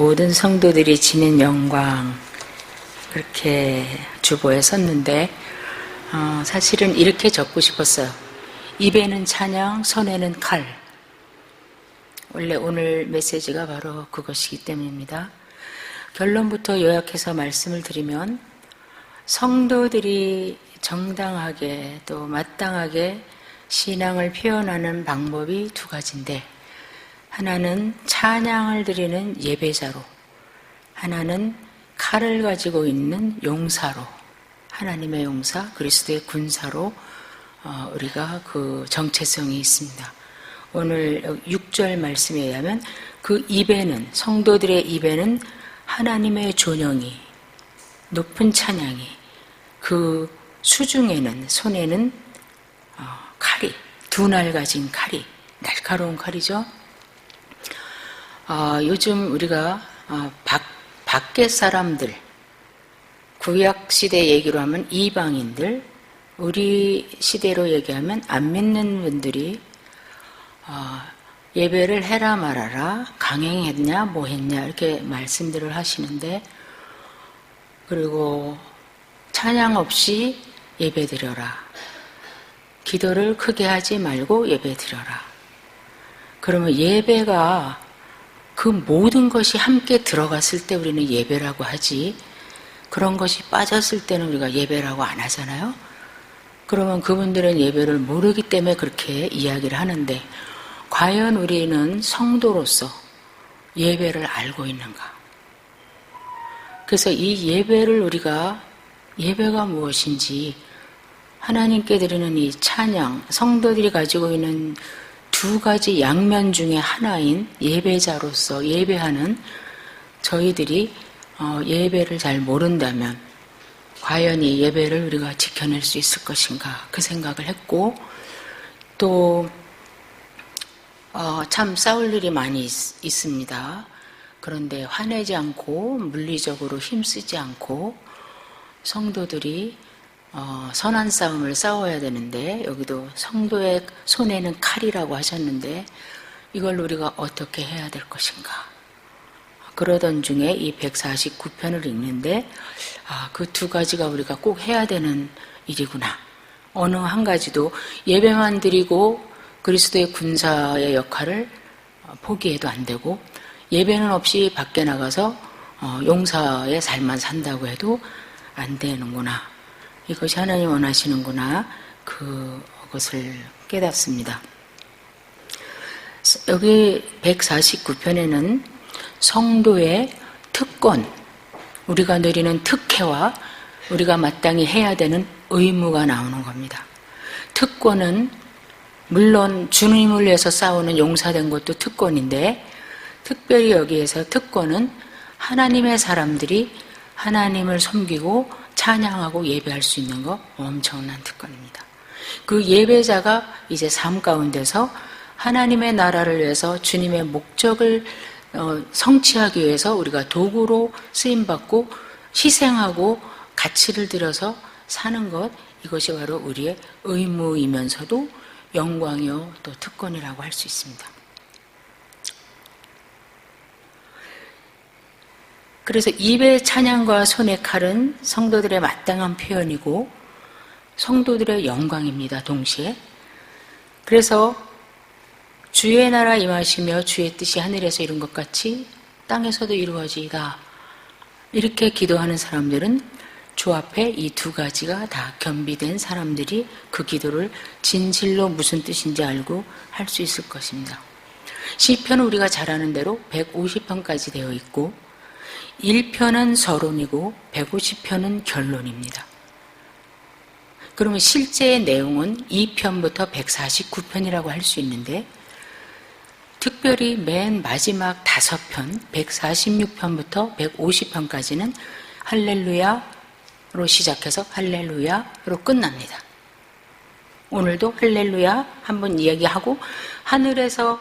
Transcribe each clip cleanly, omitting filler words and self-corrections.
모든 성도들이 지닌 영광, 그렇게 주보에 썼는데 사실은 이렇게 적고 싶었어요. 입에는 찬양, 손에는 칼. 원래 오늘 메시지가 바로 그것이기 때문입니다. 결론부터 요약해서 말씀을 드리면, 성도들이 정당하게 또 마땅하게 신앙을 표현하는 방법이 두 가지인데, 하나는 찬양을 드리는 예배자로, 하나는 칼을 가지고 있는 용사로, 하나님의 용사, 그리스도의 군사로 우리가 그 정체성이 있습니다. 오늘 6절 말씀에 의하면 그 입에는, 성도들의 입에는 하나님의 존영이, 높은 찬양이, 그 수중에는, 손에는 칼이, 두 날 가진 칼이, 날카로운 칼이죠. 요즘 우리가 밖에 사람들, 구약 시대 얘기로 하면 이방인들, 우리 시대로 얘기하면 안 믿는 분들이 예배를 해라 말아라, 강행했냐 뭐 했냐 이렇게 말씀들을 하시는데, 그리고 찬양 없이 예배 드려라, 기도를 크게 하지 말고 예배 드려라. 그러면 예배가 그 모든 것이 함께 들어갔을 때 우리는 예배라고 하지, 그런 것이 빠졌을 때는 우리가 예배라고 안 하잖아요. 그러면 그분들은 예배를 모르기 때문에 그렇게 이야기를 하는데, 과연 우리는 성도로서 예배를 알고 있는가? 그래서 이 예배를 우리가, 예배가 무엇인지, 하나님께 드리는 이 찬양, 성도들이 가지고 있는 두 가지 양면 중에 하나인 예배자로서 예배하는 저희들이 예배를 잘 모른다면 과연 이 예배를 우리가 지켜낼 수 있을 것인가, 그 생각을 했고, 또 참 싸울 일이 많이 있습니다. 그런데 화내지 않고 물리적으로 힘쓰지 않고 성도들이 선한 싸움을 싸워야 되는데, 여기도 성도의 손에는 칼이라고 하셨는데, 이걸 우리가 어떻게 해야 될 것인가. 그러던 중에 이 149편을 읽는데, 그 두 가지가 우리가 꼭 해야 되는 일이구나. 어느 한 가지도 예배만 드리고 그리스도의 군사의 역할을 포기해도 안 되고, 예배는 없이 밖에 나가서 용사의 삶만 산다고 해도 안 되는구나. 이것이 하나님 원하시는구나, 그것을 깨닫습니다. 여기 149편에는 성도의 특권, 우리가 누리는 특혜와 우리가 마땅히 해야 되는 의무가 나오는 겁니다. 특권은 물론 주님을 위해서 싸우는 용사된 것도 특권인데, 특별히 여기에서 특권은 하나님의 사람들이 하나님을 섬기고 찬양하고 예배할 수 있는 거, 엄청난 특권입니다. 그 예배자가 이제 삶 가운데서 하나님의 나라를 위해서 주님의 목적을 성취하기 위해서 우리가 도구로 쓰임받고 희생하고 가치를 들여서 사는 것, 이것이 바로 우리의 의무이면서도 영광이요 또 특권이라고 할 수 있습니다. 그래서 입의 찬양과 손의 칼은 성도들의 마땅한 표현이고 성도들의 영광입니다, 동시에. 그래서 주의 나라 임하시며 주의 뜻이 하늘에서 이룬 것 같이 땅에서도 이루어지이다, 이렇게 기도하는 사람들은 주 앞에 이 두 가지가 다 겸비된 사람들이 그 기도를 진실로 무슨 뜻인지 알고 할 수 있을 것입니다. 시편은 우리가 잘 아는 대로 150편까지 되어 있고, 1편은 서론이고 150편은 결론입니다. 그러면 실제의 내용은 2편부터 149편이라고 할 수 있는데, 특별히 맨 마지막 5편, 146편부터 150편까지는 할렐루야로 시작해서 할렐루야로 끝납니다. 오늘도 할렐루야 한번 이야기하고 하늘에서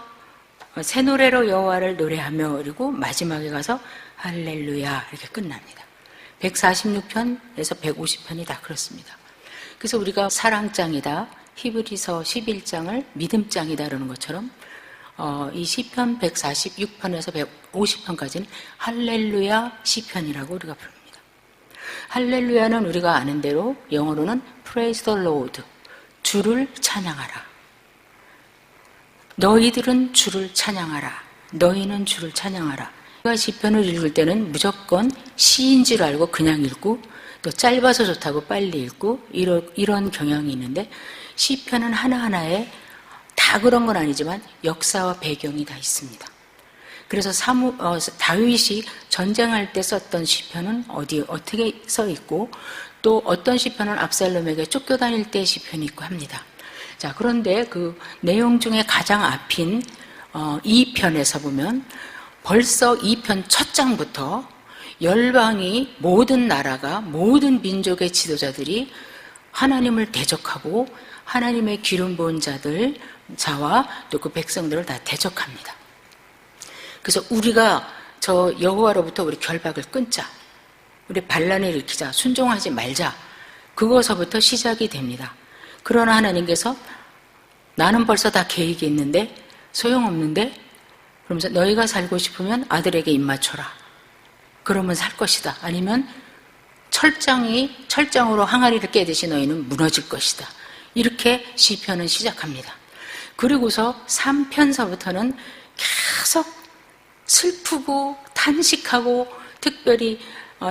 새 노래로 여호와를 노래하며, 그리고 마지막에 가서 할렐루야 이렇게 끝납니다. 146편에서 150편이 다 그렇습니다. 그래서 우리가 사랑장이다, 히브리서 11장을 믿음장이다 그러는 것처럼 이 시편 146편에서 150편까지는 할렐루야 시편이라고 우리가 부릅니다. 할렐루야는 우리가 아는 대로 영어로는 Praise the Lord, 주를 찬양하라. 너희들은 주를 찬양하라. 너희는 주를 찬양하라. 우리가 시편을 읽을 때는 무조건 시인 줄 알고 그냥 읽고 또 짧아서 좋다고 빨리 읽고 이런 경향이 있는데 시편은 하나하나에 다 그런 건 아니지만 역사와 배경이 다 있습니다. 그래서 다윗이 전쟁할 때 썼던 시편은 어떻게 써 있고 또 어떤 시편은 압살롬에게 쫓겨다닐 때 시편이 있고 합니다. 자, 그런데 그 내용 중에 가장 앞인 2편에서 보면 벌써 2편 첫 장부터 열방이 모든 나라가 모든 민족의 지도자들이 하나님을 대적하고 하나님의 기름 부은 자와 또 그 백성들을 다 대적합니다. 그래서 우리가 저 여호와로부터 우리 결박을 끊자, 우리 반란을 일으키자, 순종하지 말자, 그거서부터 시작이 됩니다. 그러나 하나님께서 나는 벌써 다 계획이 있는데 소용없는데 그러면서 너희가 살고 싶으면 아들에게 입 맞춰라. 그러면 살 것이다. 아니면 철장으로 항아리를 깨듯이 너희는 무너질 것이다. 이렇게 시편은 시작합니다. 그리고서 3편서부터는 계속 슬프고 탄식하고 특별히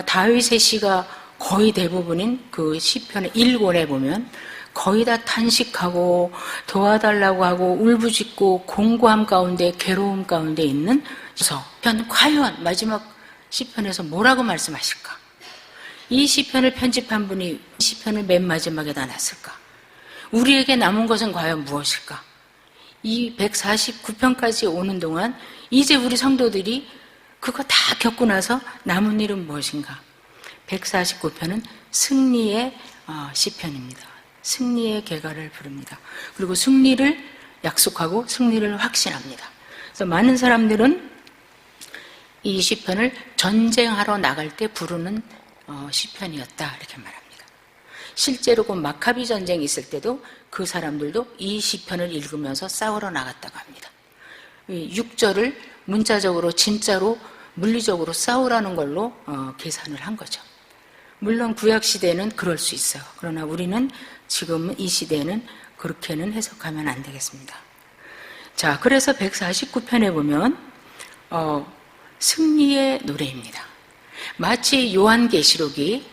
다윗의 시가 거의 대부분인 그 시편의 1권에 보면 거의 다 탄식하고 도와달라고 하고 울부짖고 공고함 가운데 괴로움 가운데 있는 시편. 과연 마지막 시편에서 뭐라고 말씀하실까? 이 시편을 편집한 분이 이 시편을 맨 마지막에다 놨을까? 우리에게 남은 것은 과연 무엇일까? 이 149편까지 오는 동안 이제 우리 성도들이 그거 다 겪고 나서 남은 일은 무엇인가? 149편은 승리의 시편입니다. 승리의 계가를 부릅니다. 그리고 승리를 약속하고 승리를 확신합니다. 그래서 많은 사람들은 이 시편을 전쟁하러 나갈 때 부르는 시편이었다 이렇게 말합니다. 실제로 그 마카비 전쟁이 있을 때도 그 사람들도 이 시편을 읽으면서 싸우러 나갔다고 합니다. 6절을 문자적으로 진짜로 물리적으로 싸우라는 걸로 계산을 한 거죠. 물론 구약시대에는 그럴 수 있어요. 그러나 우리는 지금 이 시대에는 그렇게는 해석하면 안 되겠습니다. 자, 그래서 149편에 보면 승리의 노래입니다. 마치 요한계시록이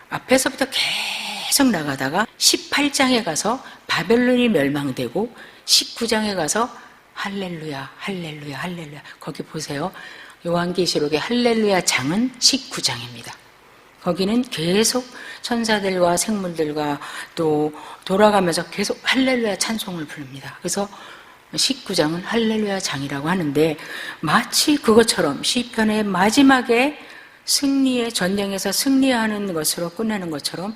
앞에서부터 계속 나가다가 18장에 가서 바벨론이 멸망되고 19장에 가서 할렐루야 할렐루야 할렐루야, 거기 보세요. 요한계시록의 할렐루야 장은 19장입니다. 거기는 계속 천사들과 생물들과 또 돌아가면서 계속 할렐루야 찬송을 부릅니다. 그래서 19장은 할렐루야 장이라고 하는데 마치 그것처럼 시편의 마지막에 승리의 전쟁에서 승리하는 것으로 끝내는 것처럼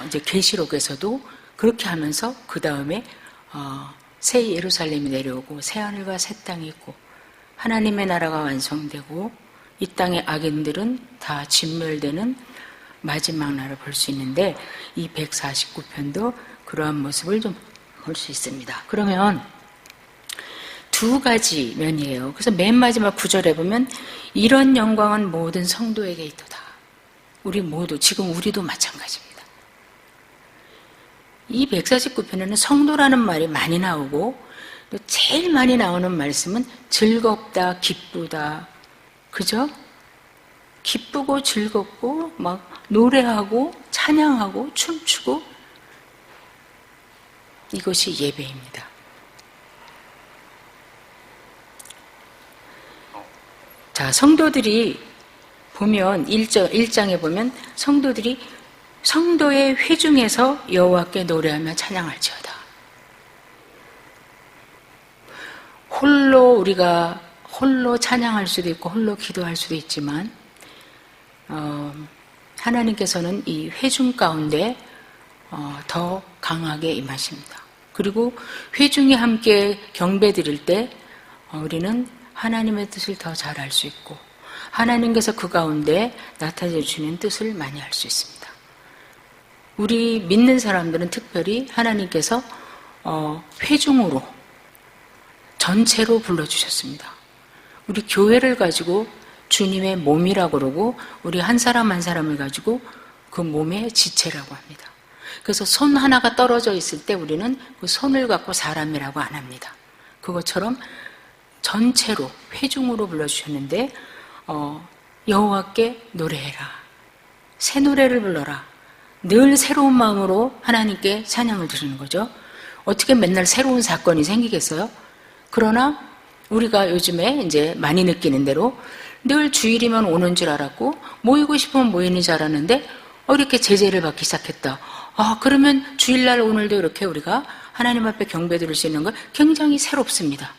이제 계시록에서도 그렇게 하면서 그 다음에 새 예루살렘이 내려오고 새 하늘과 새 땅이 있고 하나님의 나라가 완성되고 이 땅의 악인들은 다 진멸되는 마지막 날을 볼 수 있는데 이 149편도 그러한 모습을 좀 볼 수 있습니다. 그러면 두 가지 면이에요. 그래서 맨 마지막 구절에 보면 이런 영광은 모든 성도에게 있도다. 우리 모두, 지금 우리도 마찬가지입니다. 이 149편에는 성도라는 말이 많이 나오고 또 제일 많이 나오는 말씀은 즐겁다, 기쁘다. 그죠? 기쁘고 즐겁고 막 노래하고 찬양하고 춤추고 이것이 예배입니다. 자, 성도들이 보면 1장에 보면 성도들이 성도의 회중에서 여호와께 노래하며 찬양할지어다. 우리가 홀로 찬양할 수도 있고 홀로 기도할 수도 있지만 하나님께서는 이 회중 가운데 더 강하게 임하십니다. 그리고 회중이 함께 경배 드릴 때 우리는 하나님의 뜻을 더 잘 알 수 있고 하나님께서 그 가운데 나타내 주시는 뜻을 많이 알 수 있습니다. 우리 믿는 사람들은 특별히 하나님께서 회중으로 전체로 불러주셨습니다. 우리 교회를 가지고 주님의 몸이라고 그러고 우리 한 사람 한 사람을 가지고 그 몸의 지체라고 합니다. 그래서 손 하나가 떨어져 있을 때 우리는 그 손을 갖고 사람이라고 안 합니다. 그것처럼 전체로 회중으로 불러주셨는데 여호와께 노래해라. 새 노래를 불러라. 늘 새로운 마음으로 하나님께 찬양을 드리는 거죠. 어떻게 맨날 새로운 사건이 생기겠어요? 그러나 우리가 요즘에 이제 많이 느끼는 대로 늘 주일이면 오는 줄 알았고 모이고 싶으면 모이는 줄 알았는데 이렇게 제재를 받기 시작했다. 그러면 주일날 오늘도 이렇게 우리가 하나님 앞에 경배 드릴 수 있는 건 굉장히 새롭습니다.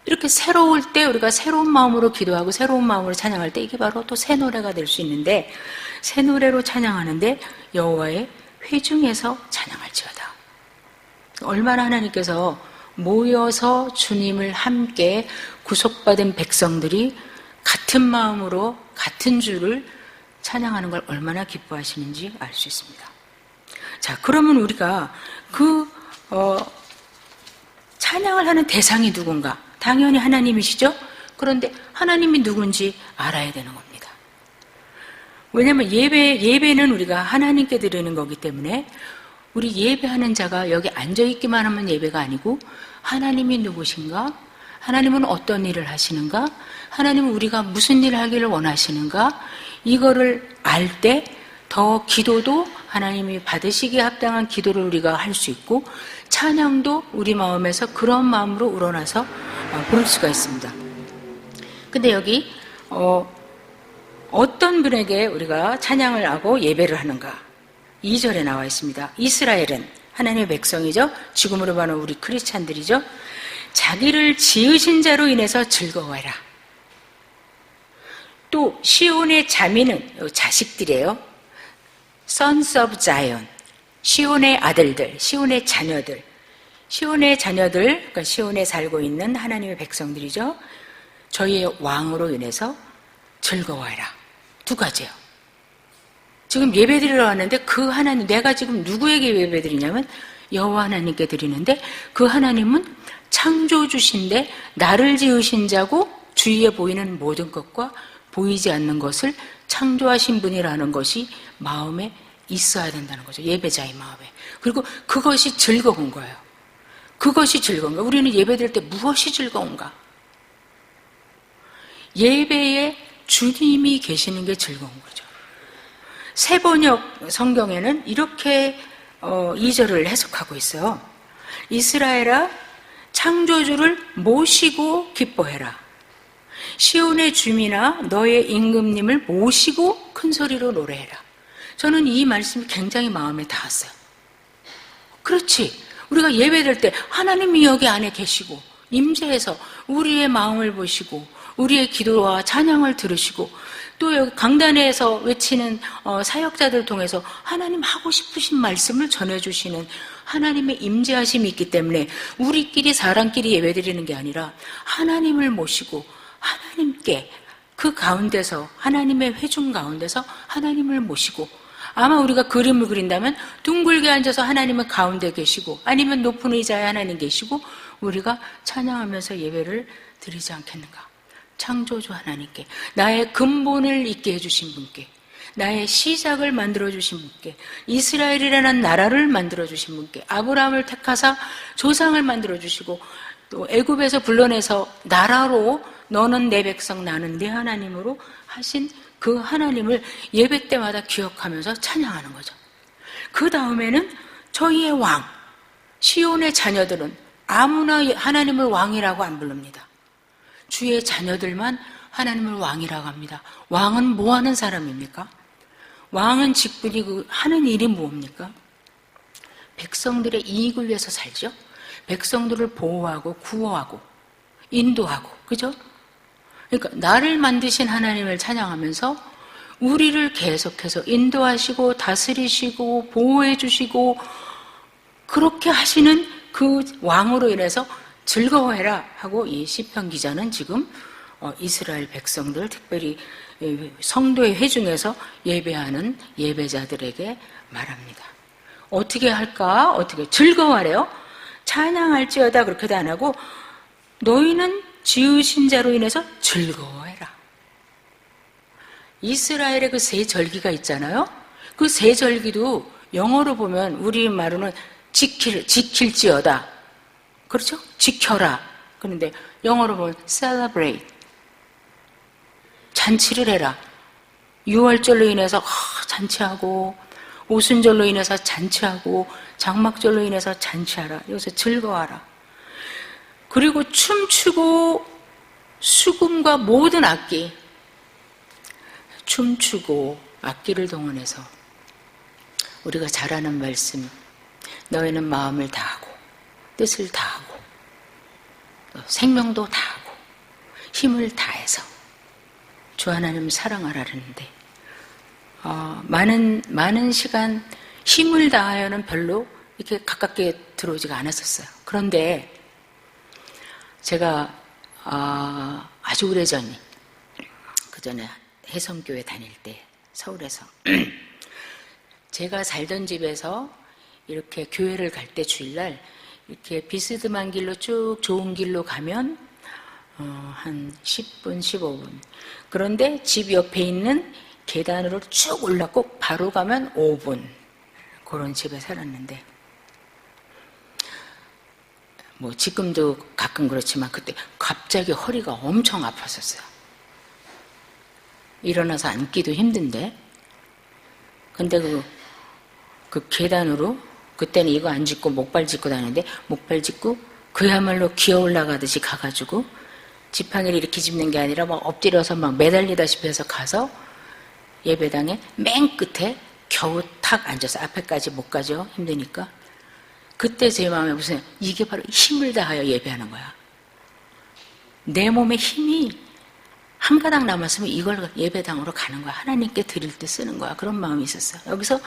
이렇게 새로울 때 우리가 새로운 마음으로 기도하고 새로운 마음으로 찬양할 때 이게 바로 또 새 노래가 될 수 있는데 새 노래로 찬양하는데 여호와의 회중에서 찬양할지어다. 얼마나 하나님께서 모여서 주님을 함께 구속받은 백성들이 같은 마음으로 같은 주를 찬양하는 걸 얼마나 기뻐하시는지 알 수 있습니다. 자, 그러면 우리가 찬양을 하는 대상이 누군가? 당연히 하나님이시죠? 그런데 하나님이 누군지 알아야 되는 겁니다. 왜냐하면 예배는 우리가 하나님께 드리는 거기 때문에 우리 예배하는 자가 여기 앉아있기만 하면 예배가 아니고 하나님이 누구신가? 하나님은 어떤 일을 하시는가? 하나님은 우리가 무슨 일을 하기를 원하시는가? 이거를 알 때 더 기도도 하나님이 받으시기에 합당한 기도를 우리가 할 수 있고 찬양도 우리 마음에서 그런 마음으로 우러나서 부를 수가 있습니다. 근데 여기 어떤 분에게 우리가 찬양을 하고 예배를 하는가? 2절에 나와 있습니다. 이스라엘은 하나님의 백성이죠. 지금으로 봐는 우리 크리스찬들이죠. 자기를 지으신 자로 인해서 즐거워해라. 또 시온의 자민은 자식들이에요. Sons of Zion, 시온의 아들들, 시온의 자녀들, 그러니까 시온에 살고 있는 하나님의 백성들이죠. 저희의 왕으로 인해서 즐거워해라. 두 가지요. 지금 예배드리러 왔는데 그 하나님, 내가 지금 누구에게 예배드리냐면 여호와 하나님께 드리는데 그 하나님은 창조주신데 나를 지으신 자고 주위에 보이는 모든 것과 보이지 않는 것을 창조하신 분이라는 것이 마음에 있어야 된다는 거죠. 예배자의 마음에. 그리고 그것이 즐거운 거예요. 그것이 즐거운 거예요. 우리는 예배드릴 때 무엇이 즐거운가? 예배에 주님이 계시는 게 즐거운 거죠. 새번역 성경에는 이렇게 2절을 해석하고 있어요. 이스라엘아, 창조주를 모시고 기뻐해라. 시온의 주민아, 너의 임금님을 모시고 큰 소리로 노래해라. 저는 이 말씀이 굉장히 마음에 닿았어요. 그렇지. 우리가 예배될 때 하나님이 여기 안에 계시고 임재해서 우리의 마음을 보시고 우리의 기도와 찬양을 들으시고 또 여기 강단에서 외치는 사역자들 통해서 하나님 하고 싶으신 말씀을 전해주시는 하나님의 임재하심이 있기 때문에 우리끼리 사람끼리 예배드리는 게 아니라 하나님을 모시고 하나님께 그 가운데서 하나님의 회중 가운데서 하나님을 모시고 아마 우리가 그림을 그린다면 둥글게 앉아서 하나님은 가운데 계시고 아니면 높은 의자에 하나님 계시고 우리가 찬양하면서 예배를 드리지 않겠는가? 창조주 하나님께, 나의 근본을 있게 해주신 분께, 나의 시작을 만들어주신 분께, 이스라엘이라는 나라를 만들어주신 분께, 아브라함을 택하사 조상을 만들어주시고 또 애굽에서 불러내서 나라로 너는 내 백성 나는 내 하나님으로 하신 그 하나님을 예배 때마다 기억하면서 찬양하는 거죠. 그 다음에는 저희의 왕, 시온의 자녀들은 아무나 하나님을 왕이라고 안 부릅니다. 주의 자녀들만 하나님을 왕이라고 합니다. 왕은 뭐 하는 사람입니까? 왕은 직분이 하는 일이 뭡니까? 백성들의 이익을 위해서 살죠. 백성들을 보호하고 구호하고 인도하고, 그죠? 그러니까 나를 만드신 하나님을 찬양하면서 우리를 계속해서 인도하시고 다스리시고 보호해 주시고 그렇게 하시는 그 왕으로 인해서 즐거워해라 하고 이 시편 기자는 지금 이스라엘 백성들, 특별히 성도의 회중에서 예배하는 예배자들에게 말합니다. 어떻게 할까? 어떻게 즐거워하래요? 찬양할지어다 그렇게도 안 하고 너희는 지으신 자로 인해서 즐거워해라. 이스라엘의 그 세 절기가 있잖아요. 그 세 절기도 영어로 보면 우리 말로는 지킬지어다. 그렇죠? 지켜라. 그런데 영어로 보면 celebrate. 잔치를 해라. 유월절로 인해서 잔치하고, 오순절로 인해서 잔치하고, 장막절로 인해서 잔치하라. 여기서 즐거워하라. 그리고 춤추고 수금과 모든 악기, 춤추고 악기를 동원해서 우리가 잘 아는 말씀, 너희는 마음을 다하고 뜻을 다하고 생명도 다하고 힘을 다해서 주 하나님을 사랑하라는데 많은 시간 힘을 다하여는 별로 이렇게 가깝게 들어오지가 않았었어요. 그런데 제가 아주 오래전, 그 전에 해성교회 다닐 때 서울에서 제가 살던 집에서 이렇게 교회를 갈 때 주일날 이렇게 비스듬한 길로 쭉 좋은 길로 가면 한 10분, 15분. 그런데 집 옆에 있는 계단으로 쭉 올라고 바로 가면 5분. 그런 집에 살았는데 뭐 지금도 가끔 그렇지만 그때 갑자기 허리가 엄청 아팠었어요. 일어나서 앉기도 힘든데, 근데 그 계단으로 그때는 이거 안 짚고 목발 짚고 다니는데 목발 짚고 그야말로 기어 올라가듯이 가가지고 지팡이를 이렇게 짚는 게 아니라 막 엎드려서 막 매달리다시피 해서 가서 예배당에 맨 끝에 겨우 탁 앉아서 앞에까지 못 가죠. 힘드니까. 그때 제 마음에 무슨 이게 바로 힘을 다하여 예배하는 거야. 내 몸에 힘이 한 가닥 남았으면 이걸 예배당으로 가는 거야. 하나님께 드릴 때 쓰는 거야. 그런 마음이 있었어요. 여기서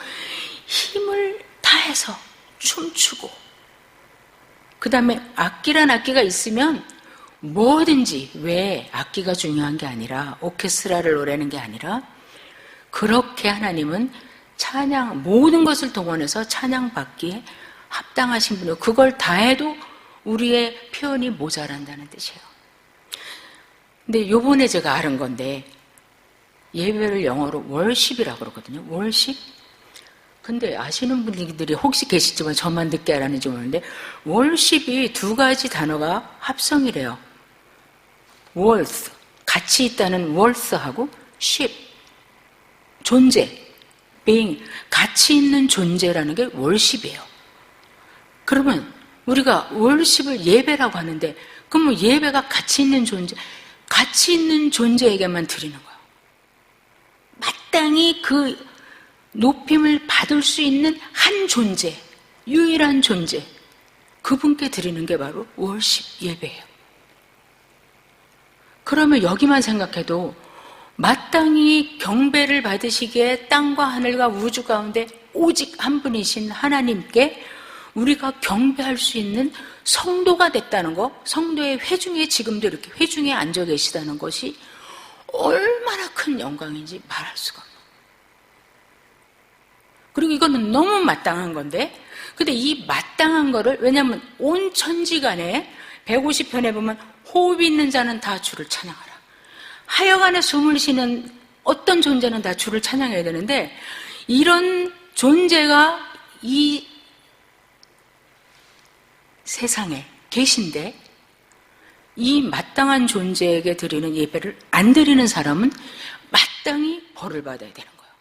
힘을 다해서 춤추고, 그 다음에 악기란 악기가 있으면 뭐든지, 왜 악기가 중요한 게 아니라 오케스트라를 노래하는 게 아니라 그렇게 하나님은 찬양, 모든 것을 동원해서 찬양받기에 합당하신 분이고, 그걸 다 해도 우리의 표현이 모자란다는 뜻이에요. 근데 요번에 제가 알은 건데, 예배를 영어로 월십이라고 그러거든요. 월십? 근데 아시는 분들이 혹시 계실지만 저만 늦게 알았는지 모르는데, 월십이 두 가지 단어가 합성이래요. worth, 가치 있다는 worth하고 ship, 존재, being, 가치 있는 존재라는 게 월십이에요. 그러면 우리가 월십을 예배라고 하는데, 그러면 예배가 가치 있는 존재, 가치 있는 존재에게만 드리는 거예요. 마땅히 그 높임을 받을 수 있는 한 존재, 유일한 존재, 그분께 드리는 게 바로 월십 예배예요. 그러면 여기만 생각해도 마땅히 경배를 받으시기에 땅과 하늘과 우주 가운데 오직 한 분이신 하나님께 우리가 경배할 수 있는 성도가 됐다는 거, 성도의 회중에 지금도 이렇게 회중에 앉아 계시다는 것이 얼마나 큰 영광인지 말할 수가 없어요. 그리고 이거는 너무 마땅한 건데, 근데 이 마땅한 거를, 왜냐하면 온 천지간에 150편에 보면 호흡이 있는 자는 다 주를 찬양하라. 하여간에 숨을 쉬는 어떤 존재는 다 주를 찬양해야 되는데, 이런 존재가 이 세상에 계신데 이 마땅한 존재에게 드리는 예배를 안 드리는 사람은 마땅히 벌을 받아야 되는 거예요.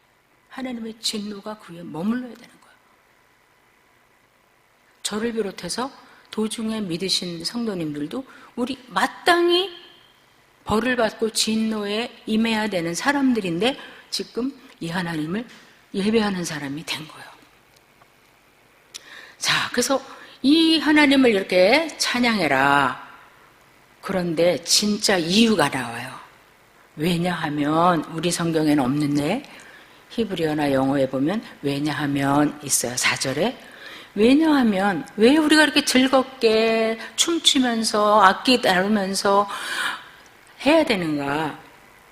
하나님의 진노가 그 위에 머물러야 되는 거예요. 저를 비롯해서 도중에 믿으신 성도님들도 우리 마땅히 벌을 받고 진노에 임해야 되는 사람들인데 지금 이 하나님을 예배하는 사람이 된 거예요. 자, 그래서 이 하나님을 이렇게 찬양해라. 그런데 진짜 이유가 나와요. 왜냐하면, 우리 성경에는 없는데 히브리어나 영어에 보면 왜냐하면 있어요. 4절에. 왜냐하면, 왜 우리가 이렇게 즐겁게 춤추면서 악기 다루면서 해야 되는가?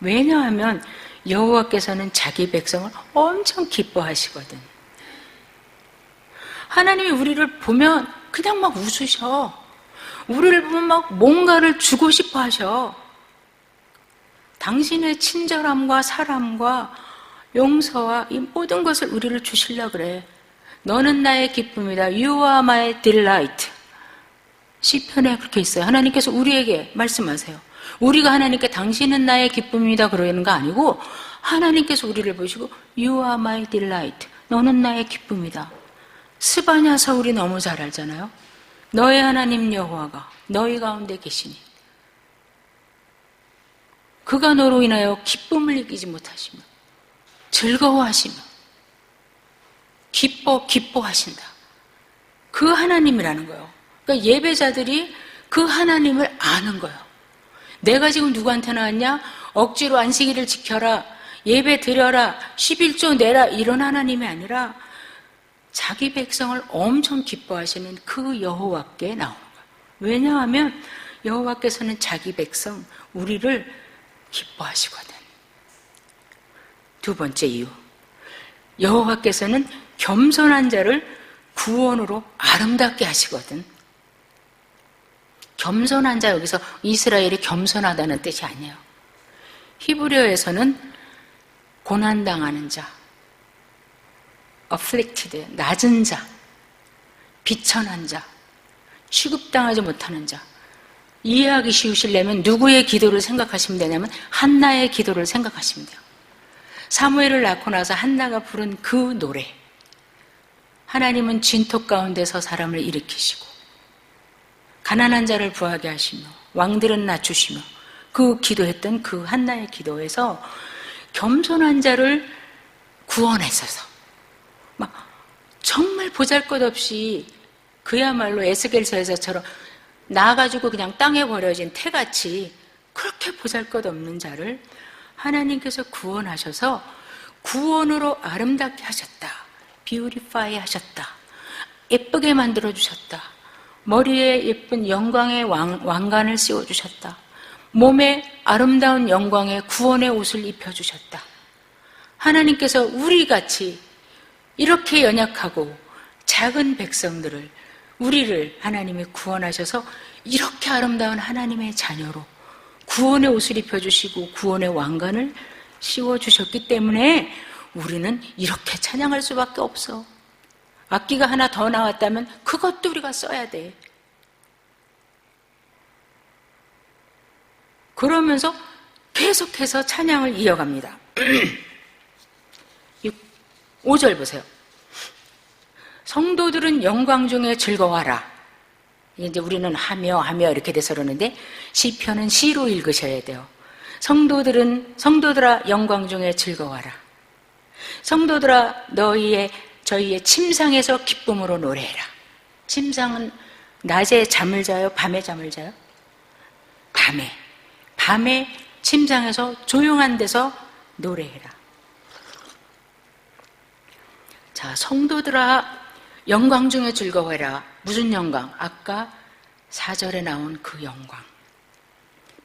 왜냐하면 여호와께서는 자기 백성을 엄청 기뻐하시거든. 하나님이 우리를 보면 그냥 막 웃으셔. 우리를 보면 막 뭔가를 주고 싶어 하셔. 당신의 친절함과 사랑과 용서와 이 모든 것을 우리를 주시려고 그래. 너는 나의 기쁨이다. You are my delight. 시편에 그렇게 있어요. 하나님께서 우리에게 말씀하세요. 우리가 하나님께 당신은 나의 기쁨이다 그러는 거 아니고 하나님께서 우리를 보시고 You are my delight. 너는 나의 기쁨이다. 스바냐서 우리 너무 잘 알잖아요. 너의 하나님 여호와가 너희 가운데 계시니 그가 너로 인하여 기쁨을 이기지 못하시며 즐거워하시며 기뻐하신다. 그 하나님이라는 거예요. 그러니까 예배자들이 그 하나님을 아는 거예요. 내가 지금 누구한테 나왔냐? 억지로 안식일을 지켜라, 예배 드려라, 11조 내라 이런 하나님이 아니라 자기 백성을 엄청 기뻐하시는 그 여호와께 나오는 거예요. 왜냐하면 여호와께서는 자기 백성, 우리를 기뻐하시거든. 두 번째 이유, 여호와께서는 겸손한 자를 구원으로 아름답게 하시거든. 겸손한 자, 여기서 이스라엘이 겸손하다는 뜻이 아니에요. 히브리어에서는 고난당하는 자, afflicted, 낮은 자, 비천한 자, 취급당하지 못하는 자. 이해하기 쉬우시려면 누구의 기도를 생각하시면 되냐면 한나의 기도를 생각하시면 돼요. 사무엘을 낳고 나서 한나가 부른 그 노래. 하나님은 진토 가운데서 사람을 일으키시고 가난한 자를 부하게 하시며 왕들은 낮추시며 그 기도했던 그 한나의 기도에서 겸손한 자를 구원하셔서 막 정말 보잘것없이 그야말로 에스겔서에서처럼 나가지고 그냥 땅에 버려진 태같이 그렇게 보잘것없는 자를 하나님께서 구원하셔서 구원으로 아름답게 하셨다. 비우리파이 하셨다. 예쁘게 만들어주셨다. 머리에 예쁜 영광의 왕관을 씌워주셨다. 몸에 아름다운 영광의 구원의 옷을 입혀주셨다. 하나님께서 우리같이 이렇게 연약하고 작은 백성들을, 우리를 하나님이 구원하셔서 이렇게 아름다운 하나님의 자녀로 구원의 옷을 입혀주시고 구원의 왕관을 씌워주셨기 때문에 우리는 이렇게 찬양할 수밖에 없어. 악기가 하나 더 나왔다면 그것도 우리가 써야 돼. 그러면서 계속해서 찬양을 이어갑니다. 5절 보세요. 성도들은 영광 중에 즐거워하라. 이제 우리는 하며 이렇게 돼서 그러는데 시편은 시로 읽으셔야 돼요. 성도들아 영광 중에 즐거워하라. 성도들아 저희의 침상에서 기쁨으로 노래해라. 침상은 낮에 잠을 자요? 밤에 잠을 자요? 밤에 침상에서 조용한 데서 노래해라. 자, 성도들아 영광 중에 즐거워해라. 무슨 영광? 아까 4절에 나온 그 영광.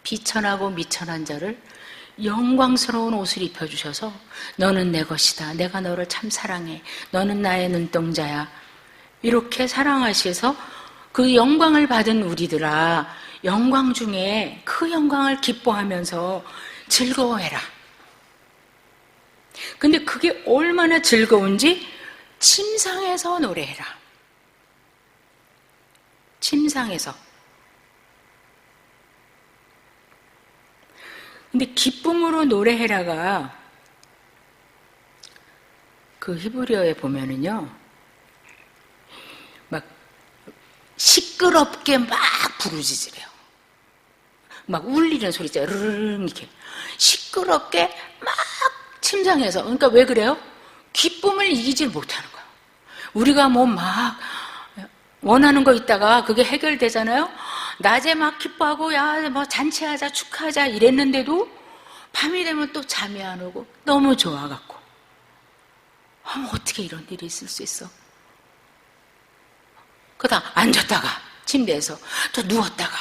비천하고 미천한 자를 영광스러운 옷을 입혀주셔서 너는 내 것이다. 내가 너를 참 사랑해. 너는 나의 눈동자야. 이렇게 사랑하셔서 그 영광을 받은 우리들아, 영광 중에 그 영광을 기뻐하면서 즐거워해라. 근데 그게 얼마나 즐거운지 침상에서 노래해라. 침상에서. 근데 기쁨으로 노래해라가 그 히브리어에 보면은요, 막 시끄럽게 막 부르짖으래요. 막 울리는 소리 있잖아요. 르르르 이렇게 시끄럽게 막 침상에서. 그러니까 왜 그래요? 기쁨을 이기질 못하는 거예요. 우리가 뭐 막 원하는 거 있다가 그게 해결되잖아요. 낮에 막 기뻐하고 야 뭐 잔치하자 축하하자 이랬는데도 밤이 되면 또 잠이 안 오고 너무 좋아갖고 어떻게 이런 일이 있을 수 있어? 그러다 앉았다가 침대에서 또 누웠다가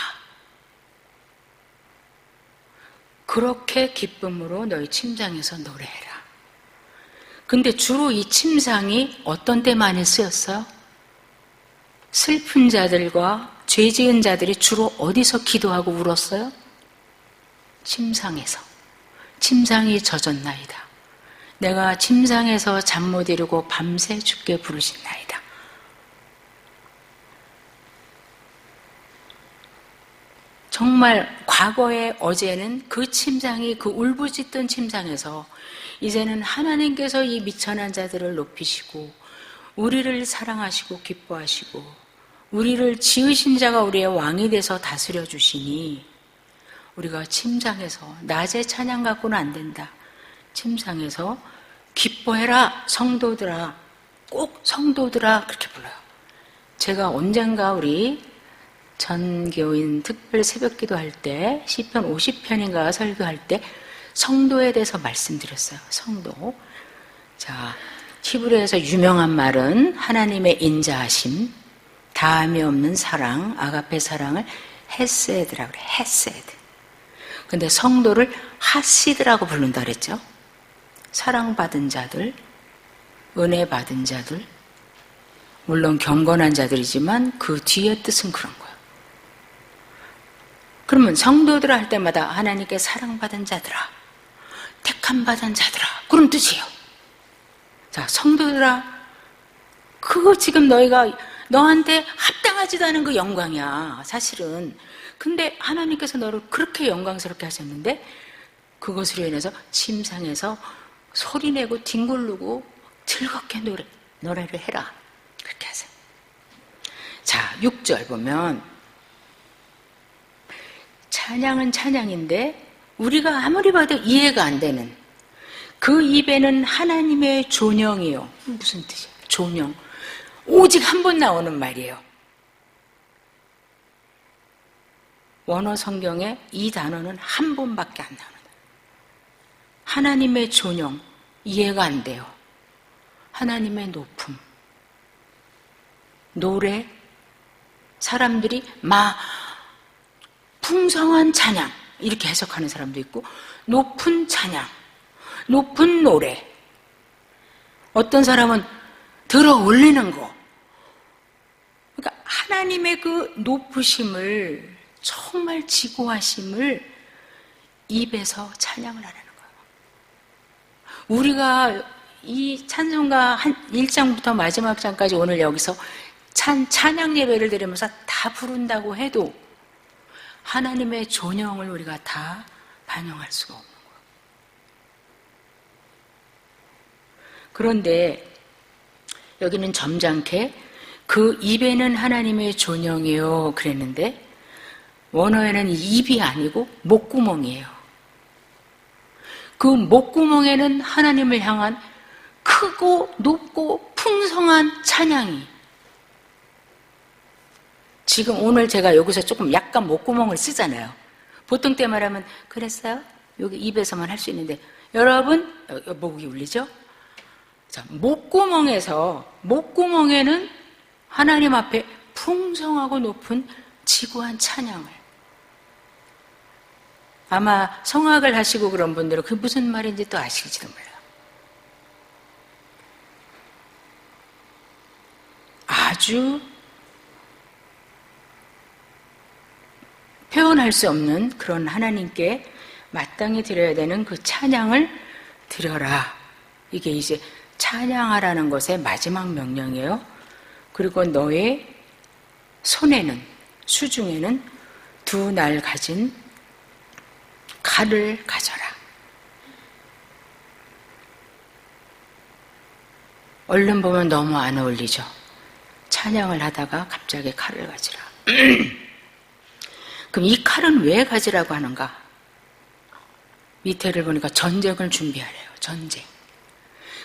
그렇게 기쁨으로 너희 침상에서 노래해라. 근데 주로 이 침상이 어떤 때 많이 쓰였어요? 슬픈 자들과 죄 지은 자들이 주로 어디서 기도하고 울었어요? 침상에서. 침상이 젖었나이다. 내가 침상에서 잠 못 이루고 밤새 주께 부르신나이다. 정말 과거에 어제는 그 침상이 그 울부짖던 침상에서 이제는 하나님께서 이 미천한 자들을 높이시고 우리를 사랑하시고 기뻐하시고 우리를 지으신 자가 우리의 왕이 돼서 다스려 주시니 우리가 침상에서 낮에 찬양 갖고는 안 된다. 침상에서 기뻐해라 성도들아, 꼭 성도들아 그렇게 불러요. 제가 언젠가 우리 전교인 특별 새벽기도 할 때 시편 50편인가 설교할 때 성도에 대해서 말씀드렸어요. 성도. 자, 히브리어에서 유명한 말은 하나님의 인자하심, 다함이 없는 사랑, 아가페 사랑을 헤세드라고 그래. 헤세드. 근데 성도를 하시드라고 부른다 그랬죠. 사랑받은 자들, 은혜 받은 자들, 물론 경건한 자들이지만 그 뒤에 뜻은 그런 거예요. 그러면 성도들을 할 때마다 하나님께 사랑받은 자들아, 택함받은 자들아, 그런 뜻이에요. 자, 성도들아, 그거 지금 너한테 합당하지도 않은 그 영광이야, 사실은. 근데 하나님께서 너를 그렇게 영광스럽게 하셨는데 그것으로 인해서 침상에서 소리내고 뒹굴르고 즐겁게 노래를 해라. 그렇게 하세요. 자, 6절 보면 찬양은 찬양인데 우리가 아무리 봐도 이해가 안 되는 그 입에는 하나님의 존영이요. 무슨 뜻이에요? 존영. 오직 한 번 나오는 말이에요. 원어 성경에 이 단어는 한 번밖에 안 나옵니다. 하나님의 존영, 이해가 안 돼요. 하나님의 높음, 노래, 사람들이 풍성한 찬양 이렇게 해석하는 사람도 있고 높은 찬양, 높은 노래. 어떤 사람은 들어 올리는 거. 그러니까 하나님의 그 높으심을, 정말 지고하심을 입에서 찬양을 하라는 거예요. 우리가 이 찬송가 1장부터 마지막 장까지 오늘 여기서 찬양 예배를 드리면서 다 부른다고 해도 하나님의 존영을 우리가 다 반영할 수가 없는 거예요. 그런데 여기는 점잖게 그 입에는 하나님의 존영이요 그랬는데 원어에는 입이 아니고 목구멍이에요. 그 목구멍에는 하나님을 향한 크고 높고 풍성한 찬양이. 지금 오늘 제가 여기서 조금 약간 목구멍을 쓰잖아요. 보통 때 말하면 그랬어요? 여기 입에서만 할 수 있는데 여러분 목이 울리죠? 자, 목구멍에는 하나님 앞에 풍성하고 높은 지고한 찬양을. 아마 성악을 하시고 그런 분들은 그게 무슨 말인지 또 아실지도 몰라요. 아주 표현할 수 없는 그런 하나님께 마땅히 드려야 되는 그 찬양을 드려라. 이게 이제 찬양하라는 것의 마지막 명령이에요. 그리고 너의 손에는, 수중에는 두 날 가진 칼을 가져라. 얼른 보면 너무 안 어울리죠. 찬양을 하다가 갑자기 칼을 가지라. 그럼 이 칼은 왜 가지라고 하는가? 밑에를 보니까 전쟁을 준비하래요. 전쟁.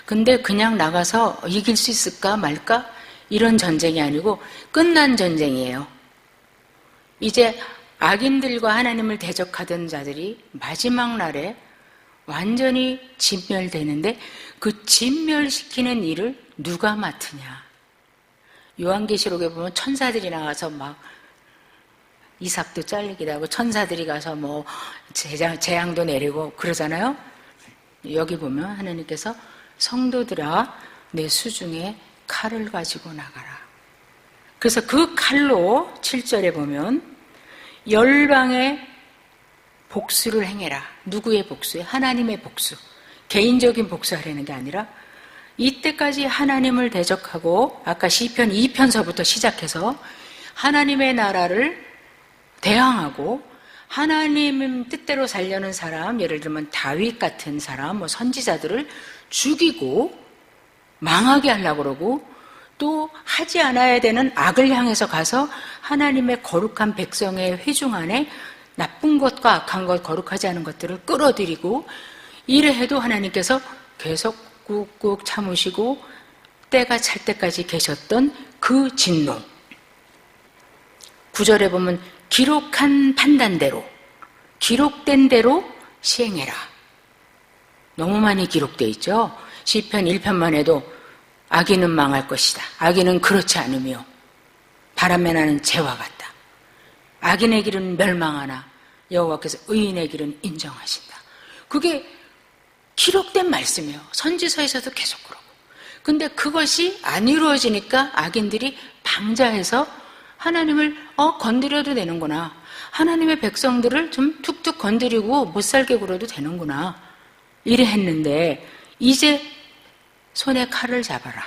근데 그냥 나가서 이길 수 있을까 말까? 이런 전쟁이 아니고 끝난 전쟁이에요. 이제 악인들과 하나님을 대적하던 자들이 마지막 날에 완전히 진멸되는데 그 진멸시키는 일을 누가 맡으냐? 요한계시록에 보면 천사들이 나와서 막 이삭도 잘리기도 하고 천사들이 가서 뭐 재앙도 내리고 그러잖아요. 여기 보면 하나님께서 성도들아 내 수중에 칼을 가지고 나가라. 그래서 그 칼로 7절에 보면 열방의 복수를 행해라. 누구의 복수예요? 하나님의 복수. 개인적인 복수하려는 게 아니라 이때까지 하나님을 대적하고 아까 시편 2편서부터 시작해서 하나님의 나라를 대항하고 하나님 뜻대로 살려는 사람, 예를 들면 다윗 같은 사람, 뭐 선지자들을 죽이고 망하게 하려고 그러고 또 하지 않아야 되는 악을 향해서 가서 하나님의 거룩한 백성의 회중 안에 나쁜 것과 악한 것, 거룩하지 않은 것들을 끌어들이고 이래 해도 하나님께서 계속 꾹꾹 참으시고 때가 찰 때까지 계셨던 그 진노. 9절에 보면 기록한 판단대로, 기록된 대로 시행해라. 너무 많이 기록되어 있죠. 시편 1편만 해도 악인은 망할 것이다. 악인은 그렇지 않으며 바람에 나는 재와 같다. 악인의 길은 멸망하나 여호와께서 의인의 길은 인정하신다. 그게 기록된 말씀이에요. 선지서에서도 계속 그러고. 근데 그것이 안 이루어지니까 악인들이 방자해서 하나님을 건드려도 되는구나. 하나님의 백성들을 좀 툭툭 건드리고 못 살게 굴어도 되는구나. 이래 했는데 이제 손에 칼을 잡아라.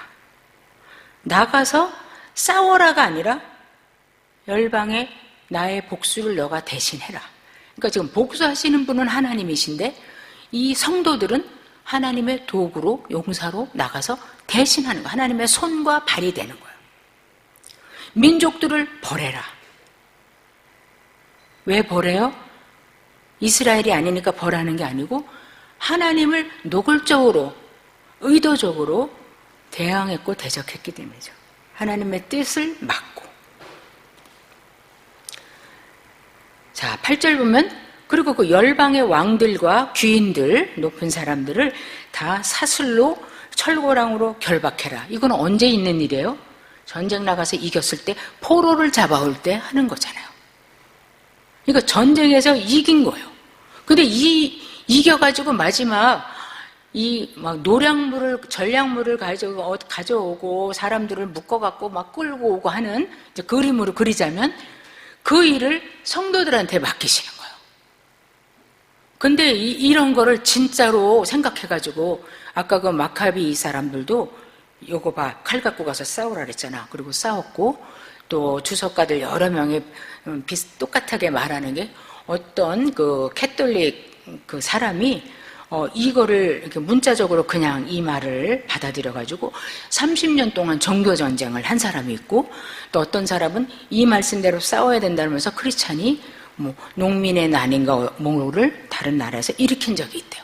나가서 싸워라가 아니라 열방에 나의 복수를 너가 대신해라. 그러니까 지금 복수하시는 분은 하나님이신데 이 성도들은 하나님의 도구로 용사로 나가서 대신하는 거예요. 하나님의 손과 발이 되는 거예요. 민족들을 벌해라. 왜 벌해요? 이스라엘이 아니니까 벌하는 게 아니고 하나님을 노골적으로 의도적으로 대항했고 대적했기 때문이죠. 하나님의 뜻을 막고. 자, 8절 보면 그리고 그 열방의 왕들과 귀인들, 높은 사람들을 다 사슬로 철고랑으로 결박해라. 이건 언제 있는 일이에요? 전쟁 나가서 이겼을 때, 포로를 잡아올 때 하는 거잖아요. 그러니까 전쟁에서 이긴 거예요. 근데 이겨가지고 마지막 막 노량물을, 전량물을 가져오고 사람들을 묶어갖고 막 끌고 오고 하는 이제 그림으로 그리자면 그 일을 성도들한테 맡기시는 거예요. 근데 이런 거를 진짜로 생각해가지고 아까 그 마카비 이 사람들도 요거 봐, 칼 갖고 가서 싸우라 그랬잖아. 그리고 싸웠고 또 주석가들 여러 명이 똑같하게 말하는 게 어떤 그 캐톨릭 그 사람이 이거를 이렇게 문자적으로 그냥 이 말을 받아들여가지고 30년 동안 종교전쟁을 한 사람이 있고 또 어떤 사람은 이 말씀대로 싸워야 된다면서 크리스찬이 뭐 농민의 난인가 뭐를 다른 나라에서 일으킨 적이 있대요.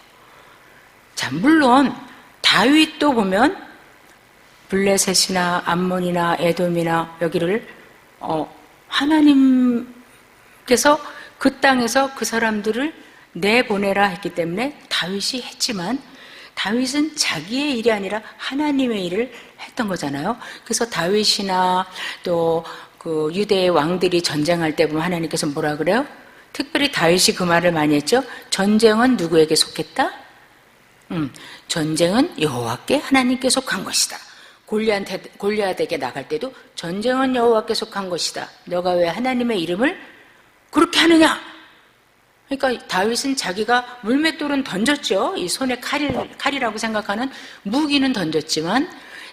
자, 물론 다윗도 보면 블레셋이나 암몬이나 에돔이나 여기를 하나님께서 그 땅에서 그 사람들을 내보내라 했기 때문에 다윗이 했지만 다윗은 자기의 일이 아니라 하나님의 일을 했던 거잖아요. 그래서 다윗이나 또 그 유대의 왕들이 전쟁할 때 보면 하나님께서 뭐라 그래요? 특별히 다윗이 그 말을 많이 했죠. 전쟁은 누구에게 속했다? 전쟁은 여호와께 하나님께 속한 것이다. 골리앗에게 나갈 때도 전쟁은 여호와께 속한 것이다. 너가 왜 하나님의 이름을 그렇게 하느냐? 그러니까 다윗은 자기가 물맷돌은 던졌죠. 이 손에 칼이라고 생각하는 무기는 던졌지만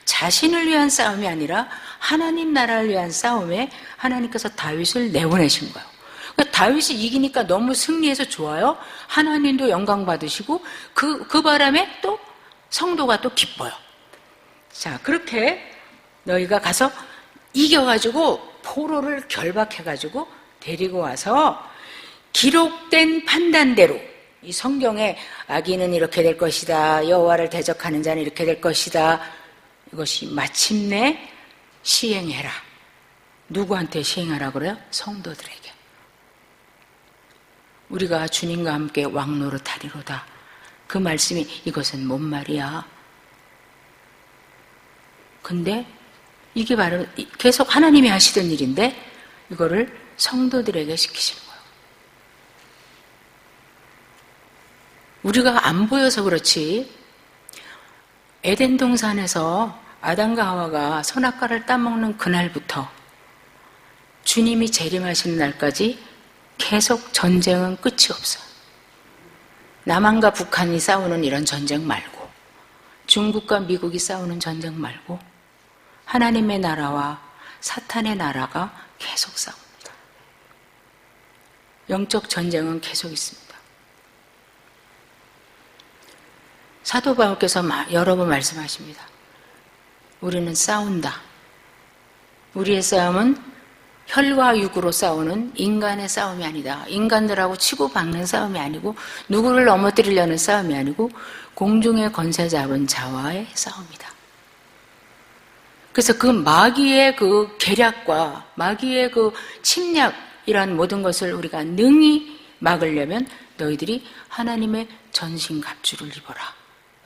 자신을 위한 싸움이 아니라 하나님 나라를 위한 싸움에 하나님께서 다윗을 내보내신 거예요. 그러니까 다윗이 이기니까 너무 승리해서 좋아요. 하나님도 영광 받으시고 그 바람에 또 성도가 또 기뻐요. 자, 그렇게 너희가 가서 이겨가지고 포로를 결박해가지고 데리고 와서 기록된 판단대로 이 성경에 악인은 이렇게 될 것이다. 여호와를 대적하는 자는 이렇게 될 것이다. 이것이 마침내 시행해라. 누구한테 시행하라 그래요? 성도들에게. 우리가 주님과 함께 왕노릇하리로다. 그 말씀이 이것은 뭔 말이야? 근데 이게 바로 계속 하나님이 하시던 일인데 이거를 성도들에게 시키시는 거예요. 우리가 안 보여서 그렇지 에덴 동산에서 아담과 하와가 선악과를 따먹는 그날부터 주님이 재림하시는 날까지 계속 전쟁은 끝이 없어요. 남한과 북한이 싸우는 이런 전쟁 말고, 중국과 미국이 싸우는 전쟁 말고, 하나님의 나라와 사탄의 나라가 계속 싸웁니다. 영적 전쟁은 계속 있습니다. 사도 바울께서 여러 번 말씀하십니다. 우리는 싸운다. 우리의 싸움은 혈과 육으로 싸우는 인간의 싸움이 아니다. 인간들하고 치고받는 싸움이 아니고, 누구를 넘어뜨리려는 싸움이 아니고, 공중의 권세 잡은 자와의 싸움이다. 그래서 그 마귀의 그 계략과 마귀의 그 침략이란 모든 것을 우리가 능히 막으려면 너희들이 하나님의 전신갑주를 입어라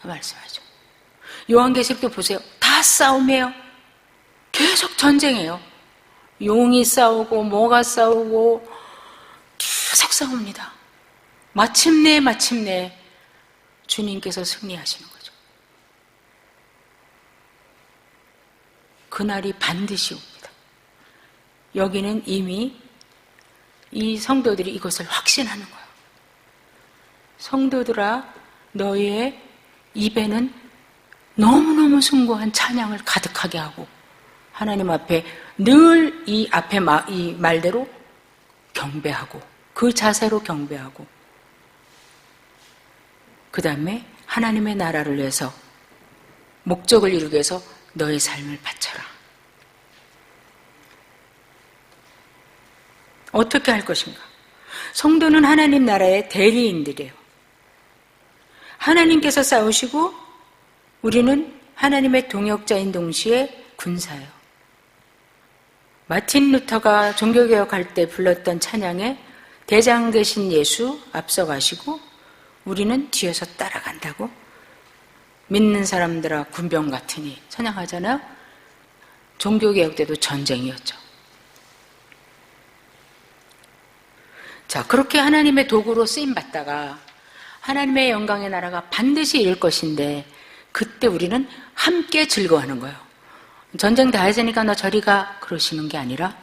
말씀하죠. 요한계시록도 보세요. 다 싸움이에요. 계속 전쟁이에요. 용이 싸우고 뭐가 싸우고 계속 싸웁니다. 마침내 주님께서 승리하시는 거죠. 그날이 반드시 옵니다. 여기는 이미 이 성도들이 이것을 확신하는 거예요. 성도들아, 너희의 입에는 너무너무 숭고한 찬양을 가득하게 하고 하나님 앞에 늘 이 앞에 이 말대로 경배하고, 그 자세로 경배하고, 그 다음에 하나님의 나라를 위해서, 목적을 이루기 위해서 너의 삶을 바쳐라. 어떻게 할 것인가? 성도는 하나님 나라의 대리인들이에요. 하나님께서 싸우시고 우리는 하나님의 동역자인 동시에 군사예요. 마틴 루터가 종교개혁할 때 불렀던 찬양에 대장 되신 예수 앞서가시고 우리는 뒤에서 따라간다고, 믿는 사람들아 군병 같으니 찬양하잖아요. 종교개혁 때도 전쟁이었죠. 자, 그렇게 하나님의 도구로 쓰임받다가 하나님의 영광의 나라가 반드시 이룰 것인데, 그때 우리는 함께 즐거워하는 거예요. 전쟁 다 했으니까 너 저리 가 그러시는 게 아니라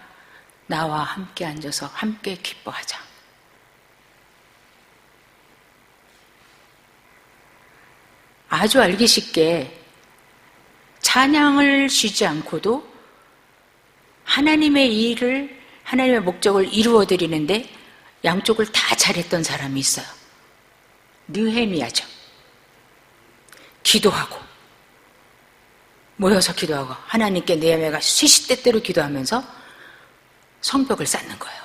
나와 함께 앉아서 함께 기뻐하자. 아주 알기 쉽게 찬양을 쉬지 않고도 하나님의 일을, 하나님의 목적을 이루어드리는데 양쪽을 다 잘했던 사람이 있어요. 느헤미야죠. 기도하고 모여서 기도하고 하나님께 느헤미야가 시시때때로 기도하면서 성벽을 쌓는 거예요.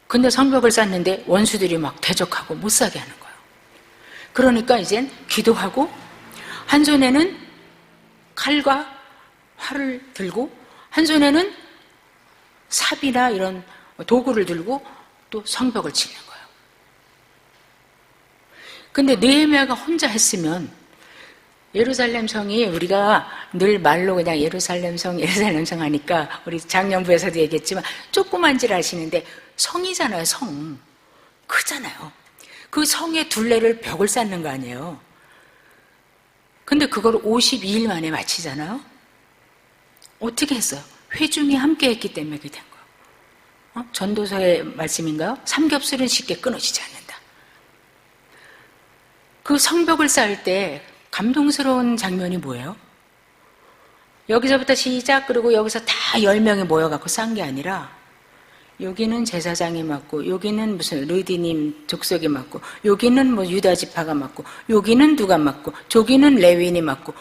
근데 성벽을 쌓는데 원수들이 막 대적하고 못 사게 하는 거예요. 그러니까 이젠 기도하고 한 손에는 칼과 활을 들고 한 손에는 삽이나 이런 도구를 들고 또 성벽을 치는 거예요. 근데 느헤미야가 혼자 했으면 예루살렘 성이, 우리가 늘 말로 그냥 예루살렘 성 하니까 우리 작년부에서도 얘기했지만 조그만 줄 아시는데 성이잖아요. 성 크잖아요. 그 성의 둘레를 벽을 쌓는 거 아니에요. 근데 그걸 52일 만에 마치잖아요. 어떻게 했어요? 회중이 함께 했기 때문에 그렇게 된 거예요. 전도서의 말씀인가요? 삼겹살은 쉽게 끊어지지 않는다. 그 성벽을 쌓을 때 감동스러운 장면이 뭐예요? 여기서부터 시작, 그리고 여기서 다 10명이 모여갖고 쌓은 게 아니라 여기는 제사장이 맡고, 여기는 무슨 르디님 족속이 맡고, 여기는 뭐 유다 지파가 맡고, 여기는 누가 맡고, 저기는 레위인이 맡고,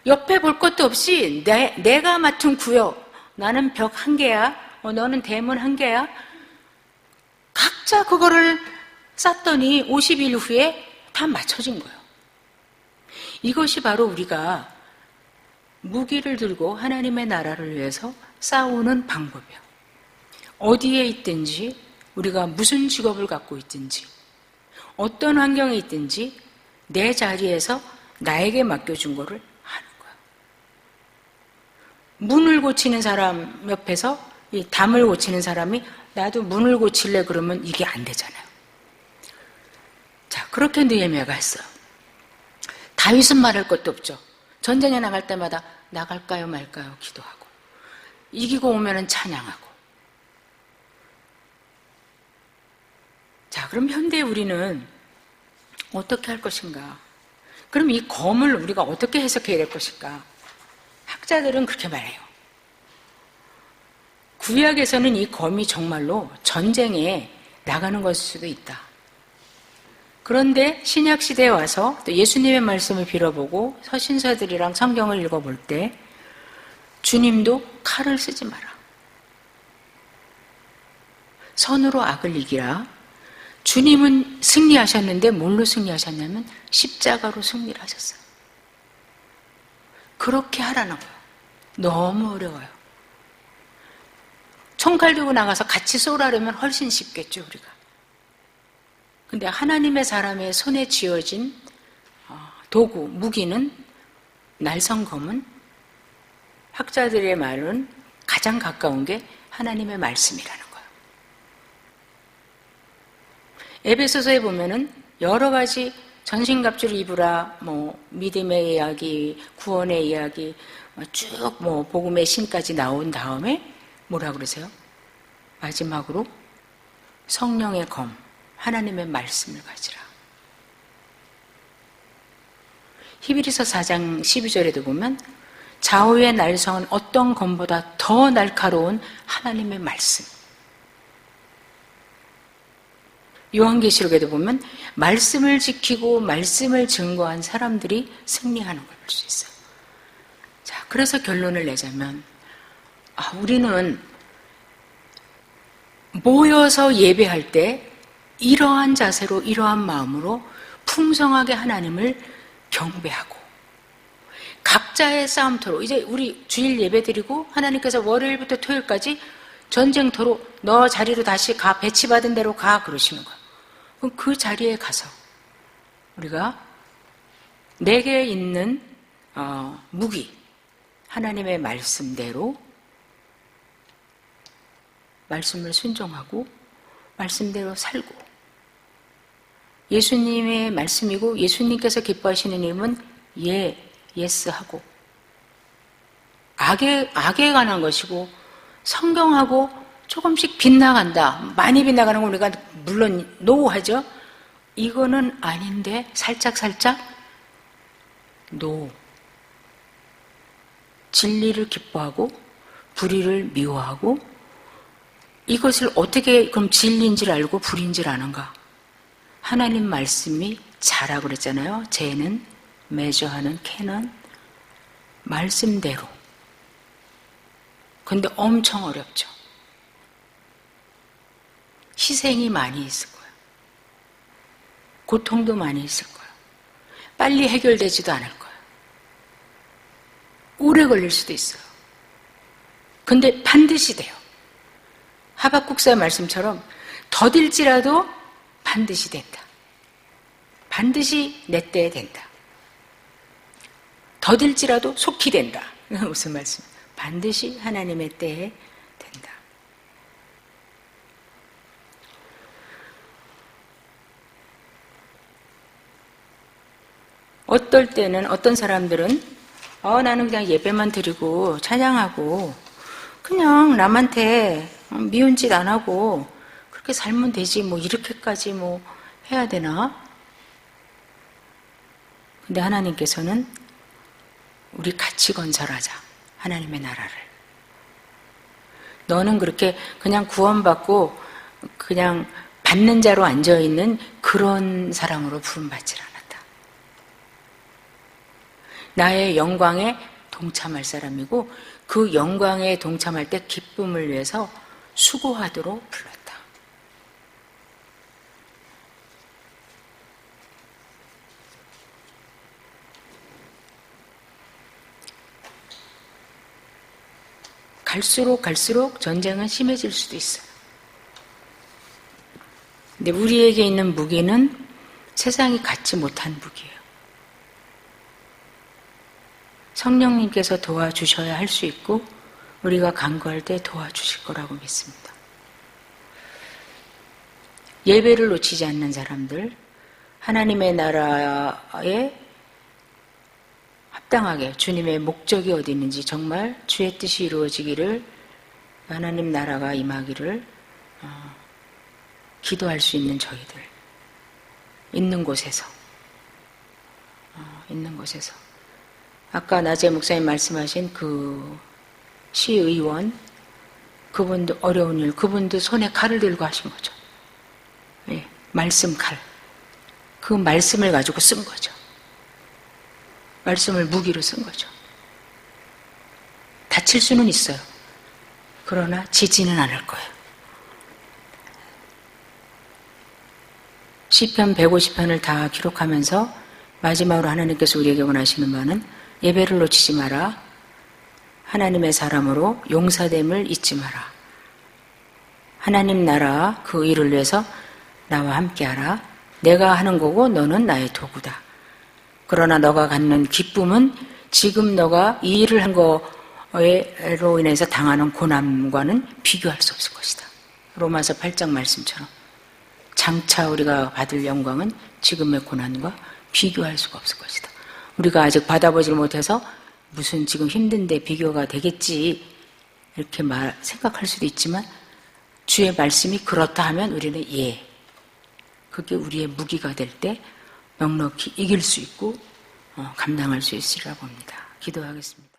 옆에 볼 것도 없이 내가 맡은 구역, 나는 벽 한 개야, 너는 대문 한 개야, 각자 그거를 쌓더니 50일 후에 다 맞춰진 거예요. 이것이 바로 우리가 무기를 들고 하나님의 나라를 위해서 싸우는 방법이에요. 어디에 있든지, 우리가 무슨 직업을 갖고 있든지, 어떤 환경에 있든지 내 자리에서 나에게 맡겨준 거를 하는 거예요. 문을 고치는 사람 옆에서 이 담을 고치는 사람이 나도 문을 고칠래 그러면 이게 안 되잖아요. 자, 그렇게 느헤미야가 했어요. 다윗은 말할 것도 없죠. 전쟁에 나갈 때마다 나갈까요 말까요 기도하고, 이기고 오면은 찬양하고. 자, 그럼 현대 우리는 어떻게 할 것인가? 그럼 이 검을 우리가 어떻게 해석해야 될 것인가? 학자들은 그렇게 말해요. 구약에서는 이 검이 정말로 전쟁에 나가는 것일 수도 있다. 그런데 신약시대에 와서 또 예수님의 말씀을 빌어보고 서신서들이랑 성경을 읽어볼 때 주님도 칼을 쓰지 마라. 선으로 악을 이기라. 주님은 승리하셨는데 뭘로 승리하셨냐면 십자가로 승리를 하셨어요. 그렇게 하라는 거예요. 너무 어려워요. 총칼 들고 나가서 같이 쏘라려면 훨씬 쉽겠죠, 우리가. 근데 하나님의 사람의 손에 쥐어진 도구, 무기는 날성검은 학자들의 말은 가장 가까운 게 하나님의 말씀이라는 거예요. 에베소서에 보면은 여러 가지 전신갑주를 입으라, 믿음의 이야기, 구원의 이야기, 쭉 복음의 신까지 나온 다음에 뭐라 그러세요? 마지막으로 성령의 검, 하나님의 말씀을 가지라. 히브리서 4장 12절에도 보면 좌우의 날성은 어떤 검보다 더 날카로운 하나님의 말씀. 요한계시록에도 보면 말씀을 지키고 말씀을 증거한 사람들이 승리하는 걸 볼 수 있어요. 자, 그래서 결론을 내자면 우리는 모여서 예배할 때 이러한 자세로 이러한 마음으로 풍성하게 하나님을 경배하고 각자의 싸움터로 이제 우리 주일 예배드리고 하나님께서 월요일부터 토요일까지 전쟁터로 너 자리로 다시 가, 배치받은 대로 가 그러시는 거예요. 그럼 그 자리에 가서 우리가 내게 있는 무기 하나님의 말씀대로 말씀을 순종하고 말씀대로 살고 예수님의 말씀이고 예수님께서 기뻐하시는 일은 예스하고 악에 관한 것이고 성경하고 조금씩 빗나간다. 많이 빗나가는 건 우리가 물론 노하죠. 이거는 아닌데 살짝 노. 진리를 기뻐하고 불의를 미워하고 이것을 어떻게 그럼 진리인지를 알고 불의인지를 아는가? 하나님 말씀이 자라고 그랬잖아요. 재는 매저하는 캐는 말씀대로. 근데 엄청 어렵죠. 희생이 많이 있을 거예요. 고통도 많이 있을 거예요. 빨리 해결되지도 않을 거예요. 오래 걸릴 수도 있어요. 근데 반드시 돼요. 하박국서의 말씀처럼 더딜지라도 반드시 된다. 반드시 내 때에 된다. 더딜지라도 속히 된다. 무슨 말씀? 반드시 하나님의 때에 된다. 어떨 때는 어떤 사람들은 나는 그냥 예배만 드리고 찬양하고 그냥 남한테 미운 짓 안 하고 그렇게 살면 되지 이렇게까지 해야 되나? 근데 하나님께서는 우리 같이 건설하자. 하나님의 나라를. 너는 그렇게 그냥 구원받고 그냥 받는 자로 앉아있는 그런 사람으로 부름받지 않았다. 나의 영광에 동참할 사람이고 그 영광에 동참할 때 기쁨을 위해서 수고하도록 불렀다. 갈수록 전쟁은 심해질 수도 있어요. 근데 우리에게 있는 무기는 세상이 갖지 못한 무기예요. 성령님께서 도와주셔야 할 수 있고 우리가 간구할 때 도와주실 거라고 믿습니다. 예배를 놓치지 않는 사람들, 하나님의 나라에 합당하게 주님의 목적이 어디 있는지 정말 주의 뜻이 이루어지기를 하나님 나라가 임하기를 기도할 수 있는 저희들, 있는 곳에서 아까 나재 목사님 말씀하신 그 시의원, 그분도 어려운 일, 그분도 손에 칼을 들고 하신 거죠. 예, 말씀 칼. 그 말씀을 가지고 쓴 거죠. 말씀을 무기로 쓴 거죠. 다칠 수는 있어요. 그러나 지지는 않을 거예요. 시편 150편을 다 기록하면서 마지막으로 하나님께서 우리에게 원하시는 바는 예배를 놓치지 마라. 하나님의 사람으로 용사됨을 잊지 마라. 하나님 나라 그 일을 위해서 나와 함께하라. 내가 하는 거고 너는 나의 도구다. 그러나 너가 갖는 기쁨은 지금 너가 이 일을 한 거로 인해서 당하는 고난과는 비교할 수 없을 것이다. 로마서 8장 말씀처럼 장차 우리가 받을 영광은 지금의 고난과 비교할 수가 없을 것이다. 우리가 아직 받아보질 못해서 무슨 지금 힘든데 비교가 되겠지 이렇게 생각할 수도 있지만 주의 말씀이 그렇다 하면 우리는 예, 그게 우리의 무기가 될 때 넉넉히 이길 수 있고 감당할 수 있으리라 봅니다. 기도하겠습니다.